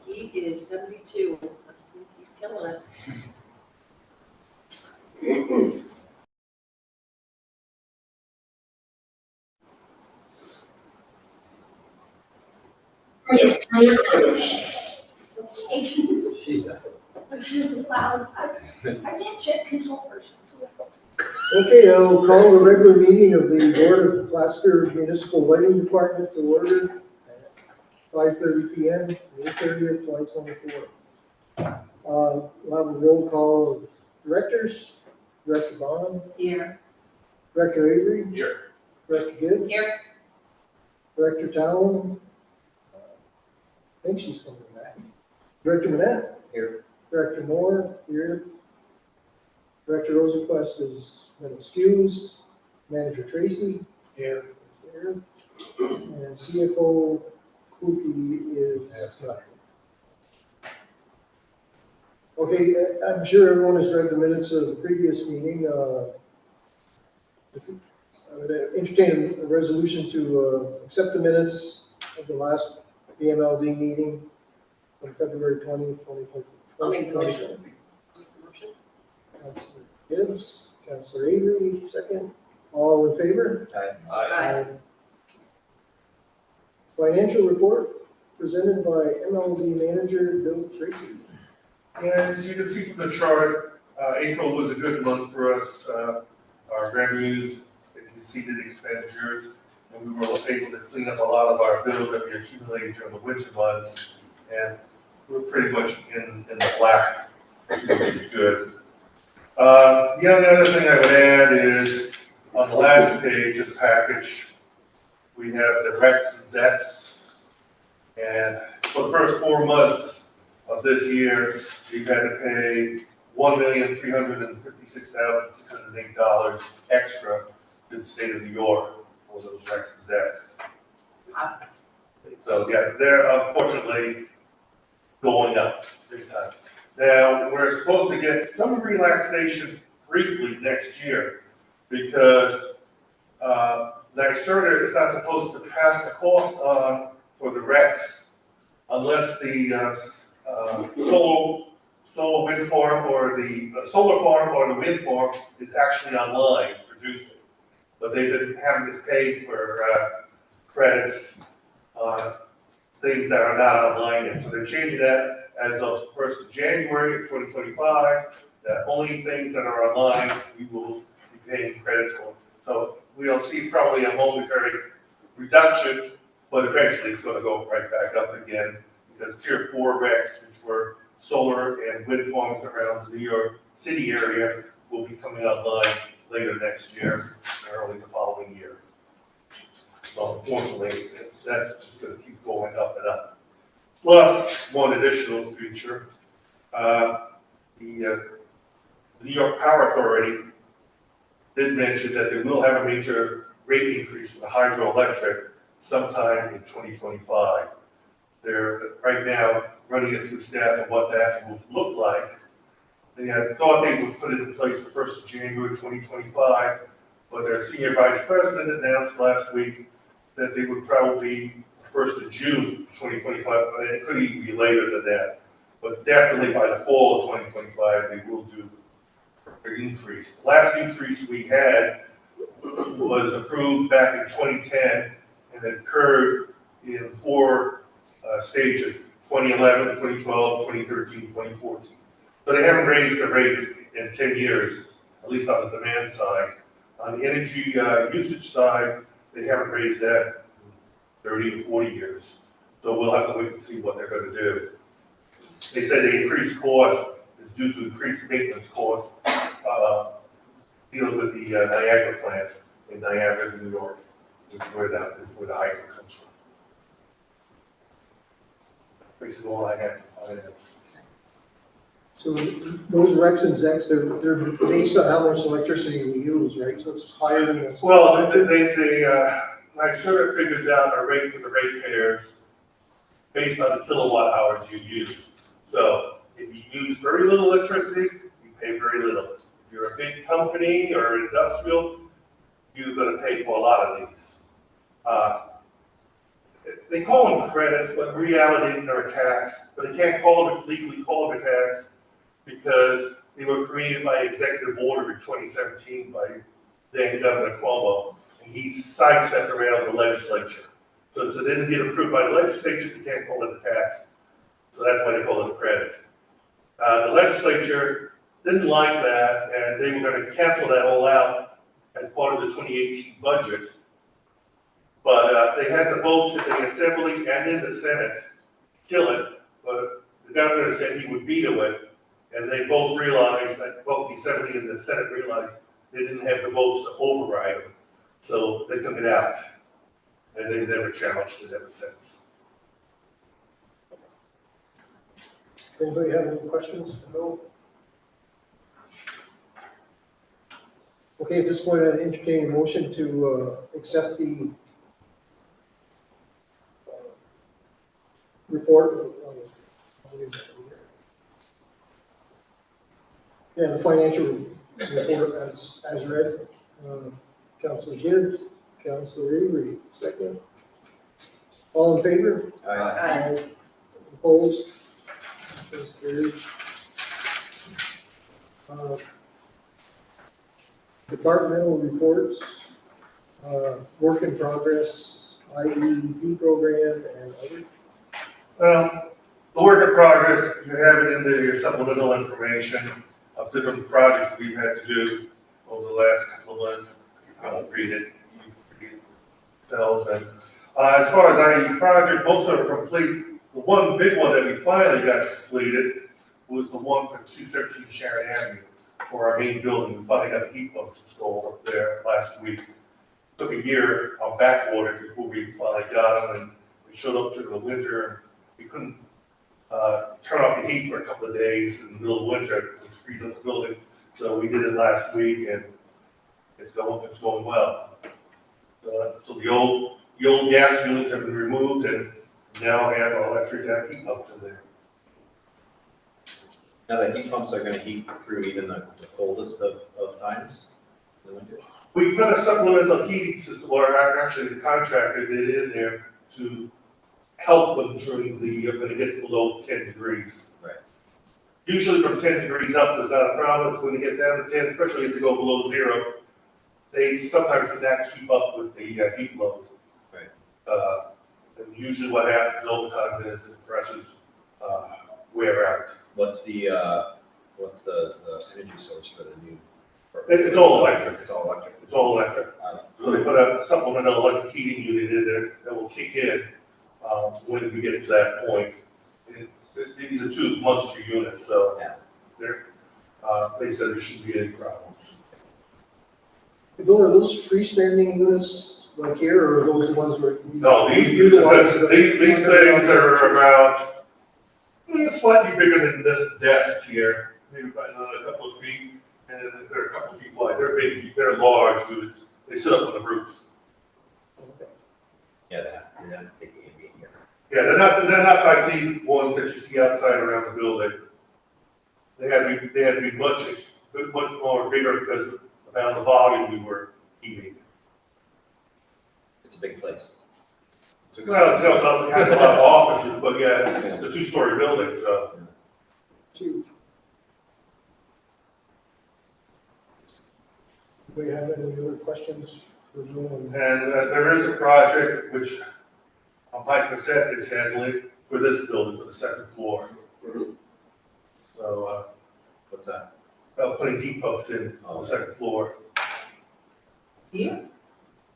He is 72. He's killing it. Yes, She's a. I can't check control versions. Okay, I'll call the regular meeting of the Board of Placer Municipal Lighting Department to order at 5:30 p.m., May 30th, 2024. We'll have a roll call of directors. Director Bonham. Here. Director Avery. Here. Director Gibb. Here. Director Talon. I think she's coming back. Director Manette. Here. Director Moore. Here. Director Rosenquist is been excused. Manager Tracy. Here. Here. And CFO Kluge is not. Okay, I'm sure everyone has read the minutes of the previous meeting. I would entertain a resolution to accept the minutes of the last MLD meeting on February 20th, 2020. I'll make the motion. Councilor Gibbs, Councilor Avery, second. All in favor? Aye. Financial report presented by MLD Manager Bill Tracy. And as you can see from the chart, April was a good month for us. Our revenues exceeded expenditures, and we were able to clean up a lot of our bills that we accumulated during the winter months. And we're pretty much in the black, which is good. The only other thing I would add is on the last page of the package, we have the Recs and Zecs. And for the first 4 months of this year, we've had to pay $1,356,608 extra to the state of New York for those Recs and Zecs. So yeah, they're unfortunately going up big time. Now, we're supposed to get some relaxation briefly next year because NYSERDA is not supposed to pass the cost on for the Recs unless the solar wind farm or the solar farm or the wind farm is actually online producing. But they've been having to pay for credits on things that are not online yet. So they're changing that as of 1st of January 2025, that only things that are online we will be paying credits for. So we'll see probably a momentary reduction, but eventually it's going to go right back up again because Tier 4 recs, which were solar and wind farms around the New York City area, will be coming online later next year, early the following year. So unfortunately, that's just going to keep going up and up. Plus, one additional feature, the New York Power Authority did mention that they will have a major rate increase for the hydroelectric sometime in 2025. They're right now running it through staff of what that would look like. They had thought they would put it in place the 1st of January 2025, but their senior vice president announced last week that they would probably 1st of June 2025, but it could even be later than that. But definitely by the fall of 2025, they will do an increase. The last increase we had was approved back in 2010 and it occurred in 4 stages, 2011, 2012, 2013, 2014. So they haven't raised the rates in 10 years, at least on the demand side. On the energy usage side, they haven't raised that 30 to 40 years. So we'll have to wait and see what they're going to do. They said the increased cost is due to increased maintenance costs dealing with the Niagara plant in Niagara, New York, which is where the hydro comes from. That's basically all I have on finance. So those Recs and Zecs, they're based on how much electricity we use, right? So it's higher than this. Well, NYSERDA figures out a rate for the ratepayers based on the kilowatt hours you use. So if you use very little electricity, you pay very little. If you're a big company or industrial, you're going to pay for a lot of these. they call them credits, but in reality they're a tax, but they can't legally call them a tax because they were created by executive order in 2017 by then Governor Cuomo, and he sidestepped around the legislature. So they didn't get approved by the legislature, they can't call it a tax. So that's why they call it a credit. The legislature didn't like that, and they were going to cancel that all out as part of the 2018 budget. But they had the votes in the Assembly and in the Senate to kill it, but the governor said he would veto it, and they both realized, that both the Assembly and the Senate realized they didn't have the votes to override it. So they took it out, and they've never challenged it ever since. Anybody have any questions? No? Okay, at this point, I'd entertain a motion to accept the report. Yeah, the financial report as read. Councilor Gibbs, Councilor Avery, second. All in favor? Aye. Opposed? That's carried. Departmental reports, work in progress, IEP program, and other. The work in progress, you have it in the supplemental information of different projects we've had to do over the last couple of months. I won't read it. You read it yourselves. And as far as IE project, most are complete. The one big one that we finally got completed was the one for 213 Sharon Avenue for our main building. We finally got the heat pumps installed up there last week. Took a year on back order before we finally got them, and we showed up through the winter. We couldn't turn off the heat for a couple of days in the middle of winter, it would freeze up the building. So we did it last week, and it's going well. So the old gas units have been removed, and now have electric heat pumps in there. Now the heat pumps are gonna heat through even the coldest of times in the winter? We put a supplemental heating system, or actually the contractor did in there to help them during when it gets below 10 degrees. Right. Usually from 10 degrees up is not a problem. It's when they get down to 10, especially if they go below 0, they sometimes cannot keep up with the heat load. Right. And usually what happens over time is the compressors wear out. What's the energy source for the new? It's all electric. It's all electric. It's all electric. So they put a supplemental electric heating unit in there that will kick in when we get to that point. These are 2 monster units, so Yeah. they said there shouldn't be any problems. Are those freestanding units like here, or are those the ones where? No, these things are about slightly bigger than this desk here, maybe about another couple of feet, and they're a couple of feet wide. They're big, they're large units. They sit up on the roof. Yeah, they have to take the ambient here. Yeah, they're not like these ones that you see outside around the building. They had to be much more bigger because of the amount of volume we were heating. It's a big place. Well, it's got has a lot of offices, but yeah, it's a 2-story building, so. Huge. Do we have any other questions for Joe? And there is a project which Mike Bissett is handling for this building, for the 2nd floor. So, What's that? putting heat pumps in on the 2nd floor. Here?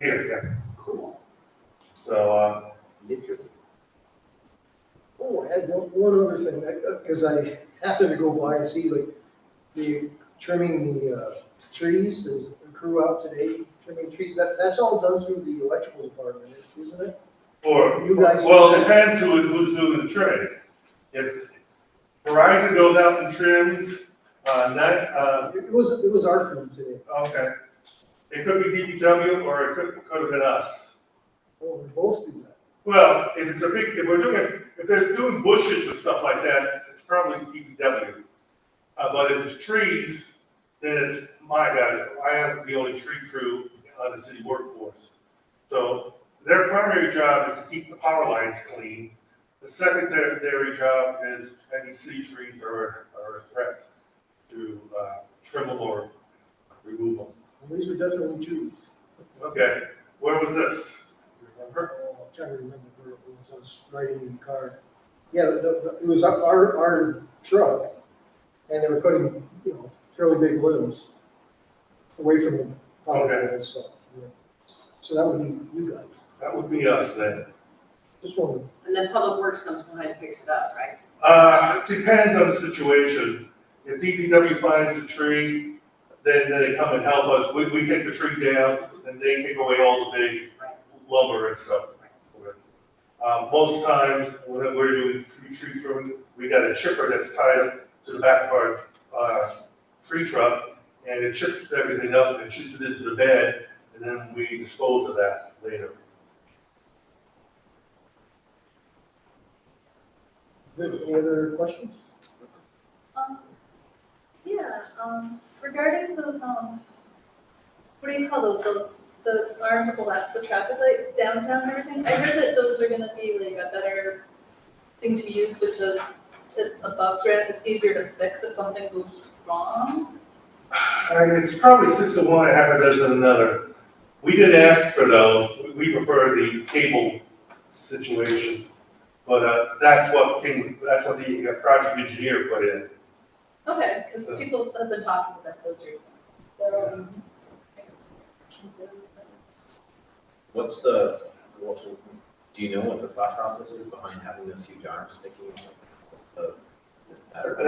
Here, yeah. Cool. So, Literally. Oh, I had one other thing, because I happened to go by and see like the trimming the trees, there's a crew out today trimming trees, that's all done through the electrical department, isn't it? You guys- well, it depends who's doing the trimming. It's, Verizon goes out and trims, It was our crew today. okay. It could be DPW or it could have been us. Oh, we both do that. Well, if they're doing bushes and stuff like that, it's probably DPW. But if it's trees, then it's my guys. I am the only tree crew on the city workforce. So their primary job is to keep the power lines clean. The secondary job is any city trees are a threat to trim them or remove them. These are definitely trees. Okay, where was this? Remember? Oh, I'm trying to remember where it was. I was riding in the car. Yeah, it was up our truck, and they were putting, fairly big limbs away from the power Okay. lines, so, yeah. So that would be you guys. That would be us then. Just one. And then Public Works comes behind and picks it up, right? Depends on the situation. If DPW finds a tree, then they come and help us. We take the tree down, and they take away all the big lumber and stuff. Most times, when we're doing tree trimming, we got a chipper that's tied up to the back of our tree truck, and it chips everything up and shoots it into the bed, and then we dispose of that later. Any other questions? Regarding those, what do you call those, the arms pulled out, the traffic light downtown and everything? I heard that those are gonna be like a better thing to use because it's above ground, it's easier to fix if something goes wrong. It's probably 6 of one, half a dozen another. We didn't ask for those. We prefer the cable situations. But that's what the project engineer put in. Okay, because people have been talking about those recently. So, Do you know what the thought process is behind having those huge arms sticking out? Is it better? You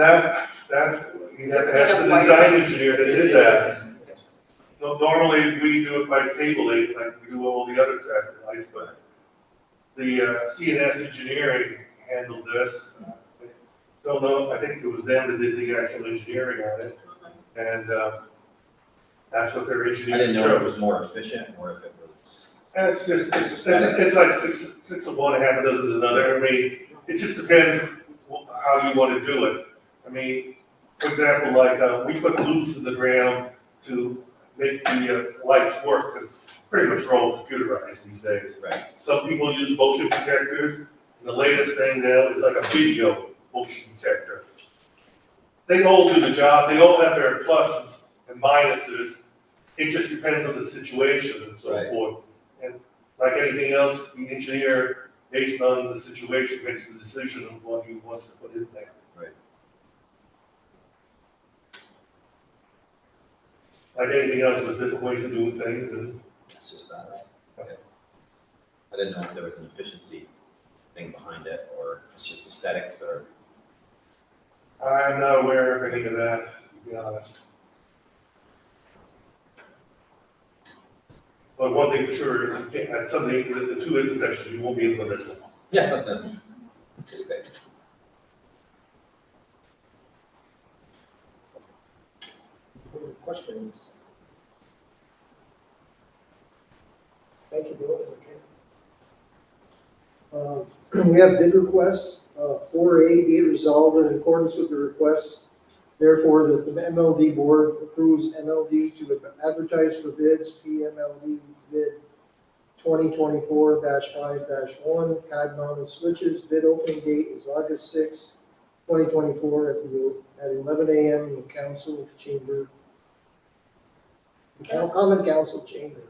have to ask the design engineer that did that. No, normally we do it by cabling, like we do all the other traffic lights, but the CNS engineering handled this. Don't know, I think it was them that did the actual engineering on it, and that's what their I engineers didn't know if it showed. was more efficient or if it was. And it's like six of one, half a dozen another. I mean, it just depends how you want to do it. I mean, for example, like, we put loops in the ground to make the lights work, because pretty much they're all computerized these days. Right. Some people use motion detectors, and the latest thing now is like a video motion detector. They all do the job, they all have their pluses and minuses. It just depends on the situation and so Right. forth. And like anything else, the engineer, based on the situation, makes the decision of what he wants to put in there. Right. Like anything else, there's different ways of doing things, and It's just that. Okay. I didn't know if there was an efficiency thing behind it or if it's just aesthetics or. I'm not aware of any of that, to be honest. But one thing for sure is, at some of the two intersections, you won't be able to miss them. Yeah. Any questions? Thank you, Bill. Okay. We have bid requests, 4A, be it resolved in accordance with the request. Therefore, that the MLD board approves MLD to advertise for bids, PMLD bid 2024-5-1, cod mounted switches. Bid opening date is August 6, 2024 at 11 a.m. in the council chamber. Common council chamber.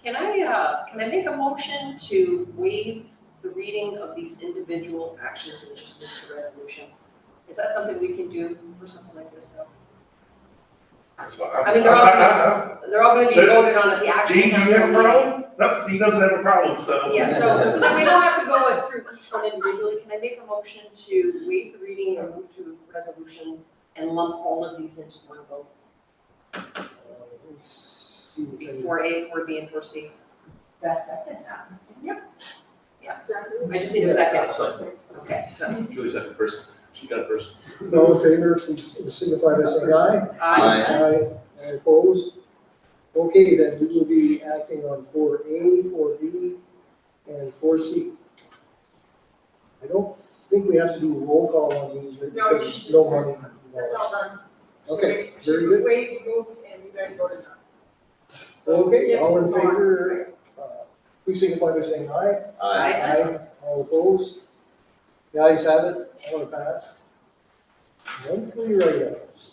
Can I make a motion to waive the reading of these individual actions and just move to resolution? Is that something we can do for something like this? No? I mean, they're all going to be voted on at the actual Dean, do you have a council meeting. problem? No, Dean doesn't have a problem, so. Yeah, so then we don't have to go through each one individually. Can I make a motion to waive the reading and move to resolution and lump all of these into one vote? Let's see if I- Before A, 4B, and 4C? That can happen. Yeah. I just need a second. Okay, so. Julie second first. She got it first. All in favor, please signify by saying aye. Aye. Aye. And opposed? Okay, then we will be acting on 4A, 4B, and 4C. I don't think we have to do a roll call on these, right? No, Because it's no money. That's all done. Okay, She very was good. waived, moved, and you guys voted on. Okay, Yes, all in go on. favor, please signify by saying aye. Aye. All opposed? The ayes have it, all are passed. Monthly write-ups.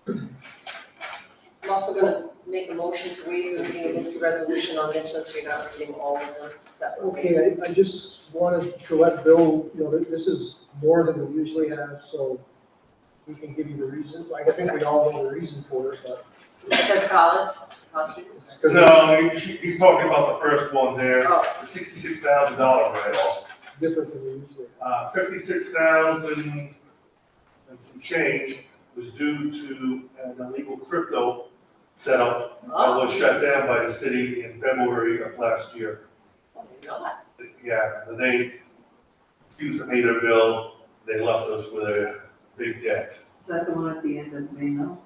I'm also gonna make a motion to waive the reading of the resolution on this one, so you're not reading all of them separately. Okay, I just wanted to let Bill, you know, that this is more than we usually have, so we can give you the reason. Like, I think we all know the reason for it, but. Because college students. it's 'cause No, he's talking about the first one there, Oh, the $66,000 write-off. it's different than we usually have. 56,000 and some change was due to an illegal crypto setup that was shut down by the city in February of last year. I didn't know that. Yeah, and they refused to pay their bill, they left us with a big debt. Is that the one at the end of Mayo?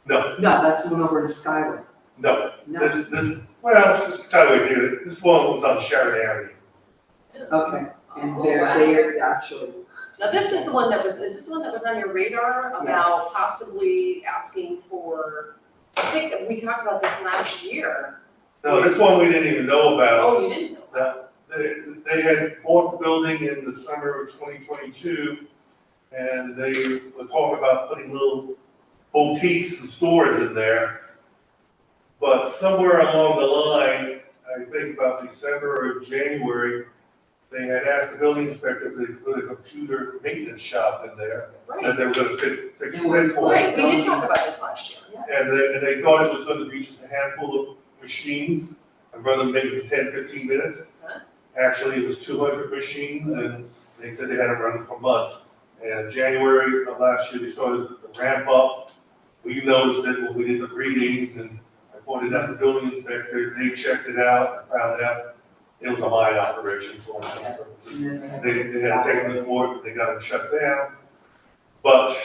No, No, that's the one over in Skyway. no, No, well, it's Skyway here, this one was on Sharon Avenue. okay, and Oh, they're, wow. they're actually, Now, this is the one that was, is this the one that was on your radar about Yes. possibly asking for, I think that we talked about this last year. No, this one we didn't even know about. Oh, you didn't know? They had bought the building in the summer of 2022, and they were talking about putting little boutiques and stores in there. But somewhere along the line, I think about December or January, they had asked the building inspector if they could put a computer maintenance shop in there, Right, that they were gonna fix And we- that for. right, we did talk about this last year. And they thought it was gonna be just a handful of machines, and rather than maybe 10, 15 minutes. Huh? Actually, it was 200 machines, and they said they had it running for months. And January of last year, they started to ramp up. We noticed it when we did the readings, and I pointed out to the building inspector, they checked it out, and found out it was a mine operation for all intents and purposes. and then They had taken the board, but they got them shut down. But,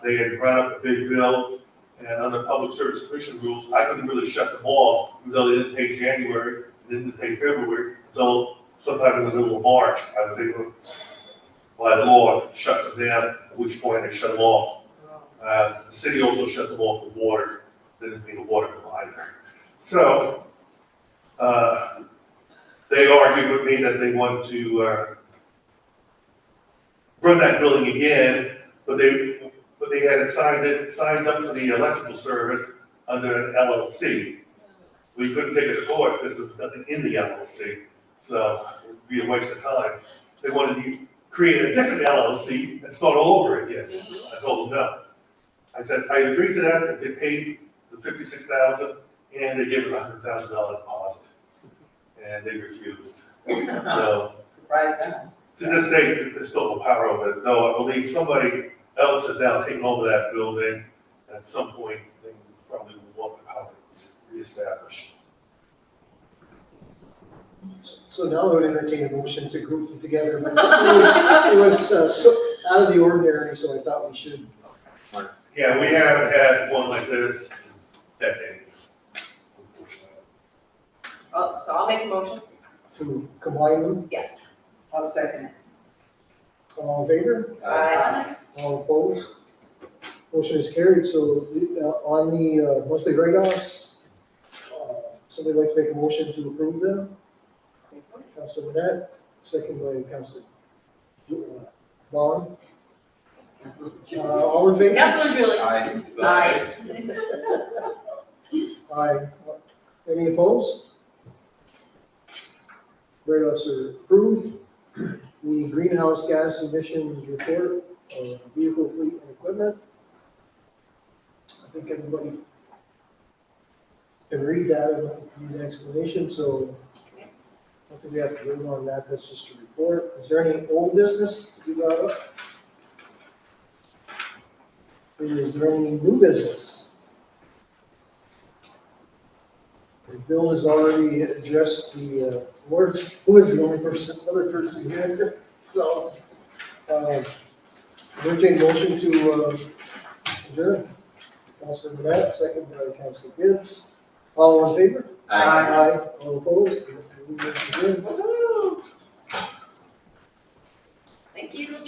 they had run up a big bill, and under Public Service Commission rules, I couldn't really shut them off, even though they didn't pay January, they didn't pay February, until sometime in the middle of March, I was able, by law, shut them down, at which point they shut them off. The city also shut them off the water, they didn't pay the water bill either. So, they argued with me that they want to, run that building again, but they had signed up to the electrical service under an LLC. We couldn't take it to court because there was nothing in the LLC, so it'd be a waste of time. They wanted to create a different LLC and start all over again. I told them no. I said, I agreed to that, if they paid the $56,000, and they gave us $100,000 deposit. And they refused. So, surprise them. to this day, there's still no power over it, though I believe somebody else has now taken over that building. At some point, they probably will want the power reestablished. So now I would entertain a motion to group them together. But it was so out of the ordinary, so I thought we should. Yeah, we haven't had one like this in decades. Oh, so I'll make a motion? To combine them. Yes. I'll second it. All in favor? Aye. All opposed? Motion is carried. So on the monthly write-offs, somebody like to make a motion to approve them? Councilor Manette, second by Councilor Vaughn. All in favor? Councilor Julie? Aye. Aye. Aye. Any opposed? Write-offs are approved. The greenhouse gas emissions report, vehicle fleet and equipment. I think everybody can read that and need an explanation, so I think we have to vote on that, that's just a report. Is there any old business you got up? Is there any new business? Bill has already addressed the words, who is the only other person here? So, entertain motion to adjourn. Councilor Manette, second by Councilor Gibbs. All in favor? Aye. All opposed? Meeting is adjourned. Thank you.